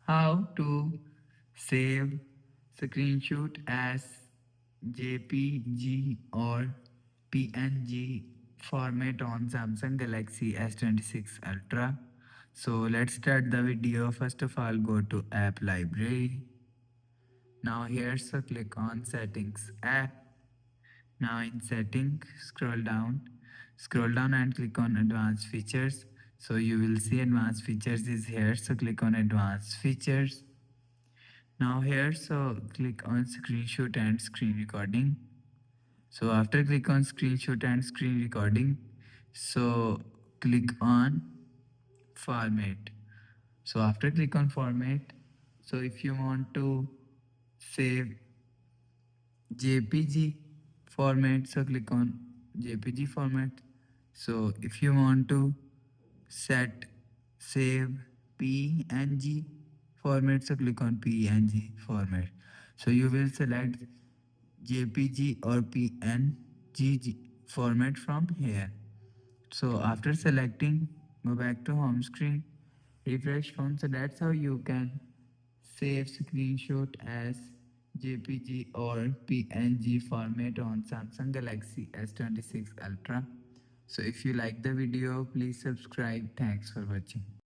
How to save screenshot as JPG or PNG format on Samsung Galaxy S26 Ultra. So let's start the video. First of all, go to app library. Now here, so click on settings app. Now in setting, scroll down and click on advanced features. So you will see advanced features is here. So click on advanced features. Now here, so click on screenshot and screen recording. So after click on screenshot and screen recording, so click on format. So after click on format, so if you want to save JPG format, so click on JPG format. So if you want to set save PNG format, so click on PNG format. So you will select JPG or PNG format from here. So after selecting, go back to home screen, refresh phone. So that's how you can save screenshot as JPG or PNG format on Samsung Galaxy S26 Ultra. So if you like the video, please subscribe. Thanks for watching.